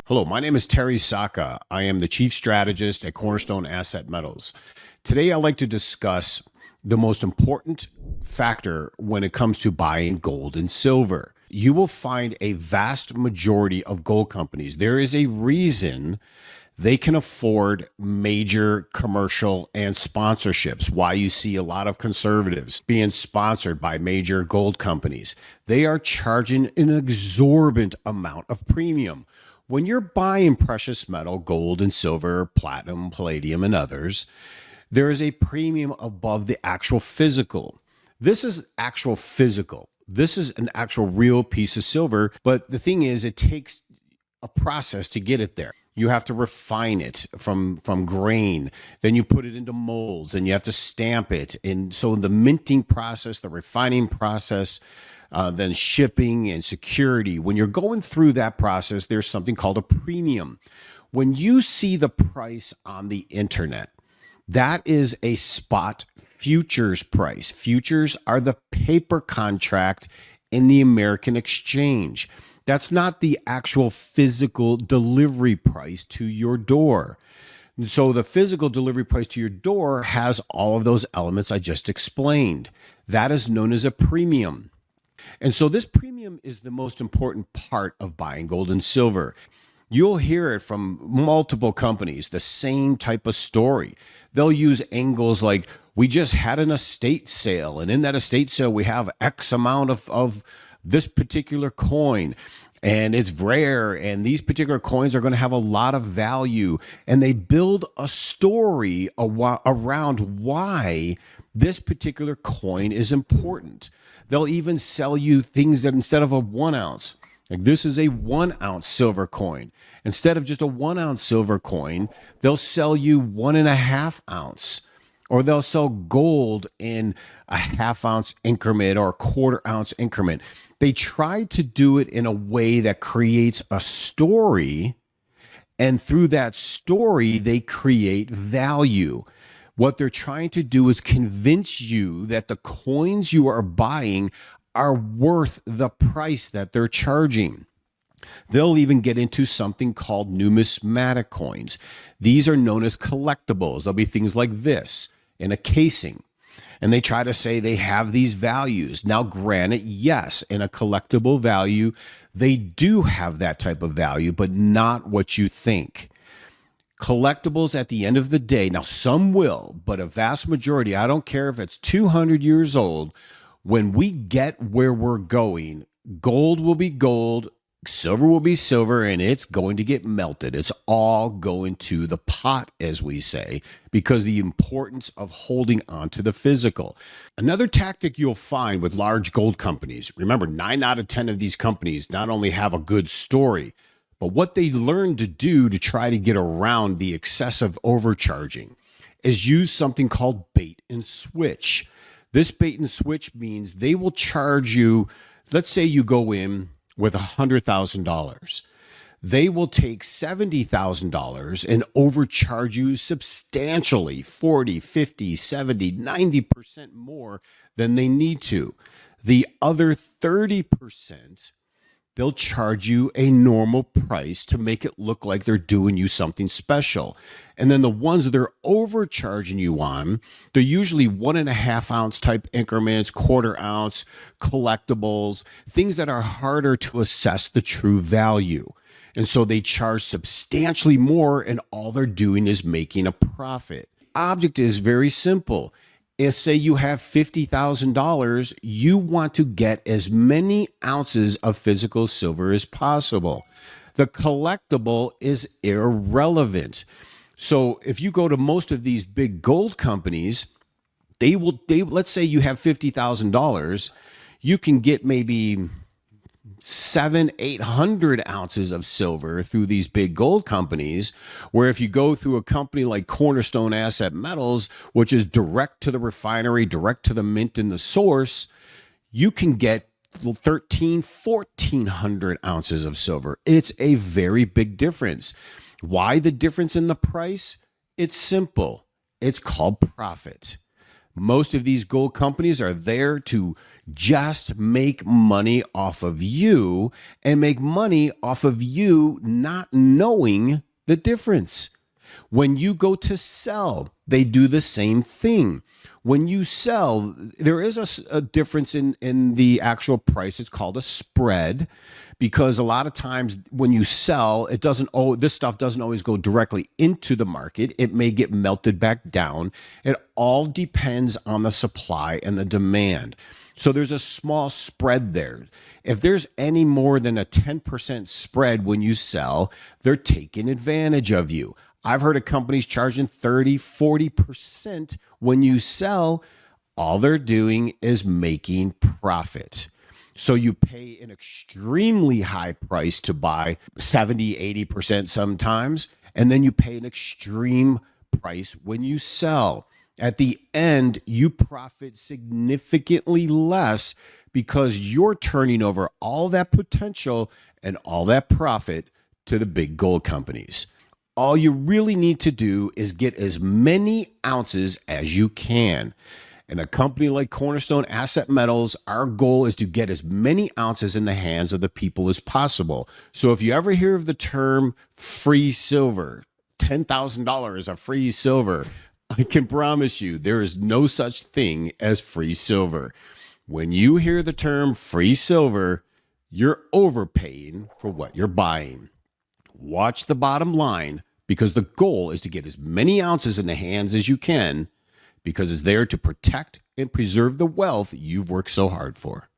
Hello, my name is Terry Saka. I am the Chief Strategist at Cornerstone Asset Metals. Today, I'd like to discuss the most important factor when it comes to buying gold and silver. You will find a vast majority of gold companies. There is a reason they can afford major commercial and sponsorships. Why you see a lot of conservatives being sponsored by major gold companies. They are charging an exorbitant amount of premium. When you're buying precious metal, gold and silver, platinum, palladium, and others, there is a premium above the actual physical. This is actual physical. This is an actual real piece of silver. But the thing is, it takes a process to get it there. You have to refine it from grain. Then you put it into molds and you have to stamp it. And so the minting process, the refining process, then shipping and security. When you're going through that process, there's something called a premium. When you see the price on the internet, that is a spot futures price. Futures are the paper contract in the American exchange. That's not the actual physical delivery price to your door. So the physical delivery price to your door has all of those elements I just explained. That is known as a premium. And so this premium is the most important part of buying gold and silver. You'll hear it from multiple companies, the same type of story. They'll use angles like, we just had an estate sale, and in that estate sale, we have X amount of this particular coin, and it's rare, and these particular coins are going to have a lot of value. And they build a story around why this particular coin is important. They'll even sell you things that instead of a 1 ounce, like this is a 1 ounce silver coin. Instead of just a 1 ounce silver coin, they'll sell you 1.5 ounce. Or they'll sell gold in a 1/2 ounce increment or a 1/4 ounce increment. They try to do it in a way that creates a story. And through that story, they create value. What they're trying to do is convince you that the coins you are buying are worth the price that they're charging. They'll even get into something called numismatic coins. These are known as collectibles. There'll be things like this in a casing. And they try to say they have these values. Now, granted, yes, in a collectible value, they do have that type of value, but not what you think. Collectibles at the end of the day, now some will, but a vast majority, I don't care if it's 200 years old, when we get where we're going, gold will be gold, silver will be silver, and it's going to get melted. It's all going to the pot, as we say, because the importance of holding on to the physical. Another tactic you'll find with large gold companies, remember, 9 out of 10 of these companies not only have a good story, but what they learn to do to try to get around the excessive overcharging is use something called bait and switch. This bait and switch means they will charge you, let's say you go in with $100,000. They will take $70,000 and overcharge you substantially, 40, 50, 70, 90% more than they need to. The other 30%, they'll charge you a normal price to make it look like they're doing you something special. And then the ones that they're overcharging you on, they're usually 1.5 ounce type increments, 1/4 ounce, collectibles, things that are harder to assess the true value. And so they charge substantially more, and all they're doing is making a profit. Object is very simple. If, say, you have $50,000, you want to get as many ounces of physical silver as possible. The collectible is irrelevant. So if you go to most of these big gold companies, let's say you have $50,000, you can get maybe 700-800 ounces of silver through these big gold companies, where if you go through a company like Cornerstone Asset Metals, which is direct to the refinery, direct to the mint and the source, you can get 1,300-1,400 ounces of silver. It's a very big difference. Why the difference in the price? It's simple. It's called profit. Most of these gold companies are there to just make money off of you and make money off of you not knowing the difference. When you go to sell, they do the same thing. When you sell, there is a difference in the actual price. It's called a spread, because a lot of times when you sell, this stuff doesn't always go directly into the market. It may get melted back down. It all depends on the supply and the demand. So there's a small spread there. If there's any more than a 10% spread when you sell, they're taking advantage of you. I've heard of companies charging 30, 40% when you sell. All they're doing is making profit. So you pay an extremely high price to buy, 70, 80% sometimes, and then you pay an extreme price when you sell. At the end, you profit significantly less because you're turning over all that potential and all that profit to the big gold companies. All you really need to do is get as many ounces as you can. In a company like Cornerstone Asset Metals, our goal is to get as many ounces in the hands of the people as possible. So if you ever hear of the term free silver, $10,000 of free silver, I can promise you there is no such thing as free silver. When you hear the term free silver, you're overpaying for what you're buying. Watch the bottom line, because the goal is to get as many ounces in the hands as you can, because it's there to protect and preserve the wealth you've worked so hard for.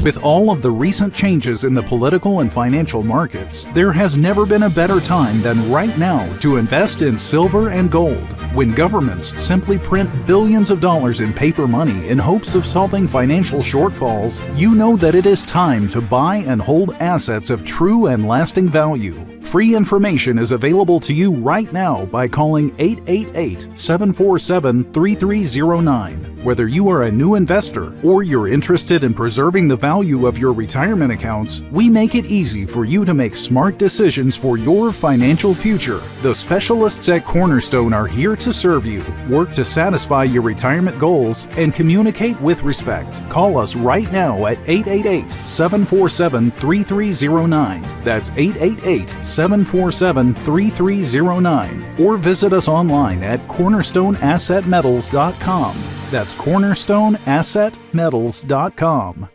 With all of the recent changes in the political and financial markets, there has never been a better time than right now to invest in silver and gold. When governments simply print billions of dollars in paper money in hopes of solving financial shortfalls, you know that it is time to buy and hold assets of true and lasting value. Free information is available to you right now by calling 888-747-3309. Whether you are a new investor or you're interested in preserving the value of your retirement accounts, we make it easy for you to make smart decisions for your financial future. The specialists at Cornerstone are here to serve you, work to satisfy your retirement goals, and communicate with respect. Call us right now at 888-747-3309. That's 888-747-3309. Or visit us online at cornerstoneassetmetals.com. That's cornerstoneassetmetals.com.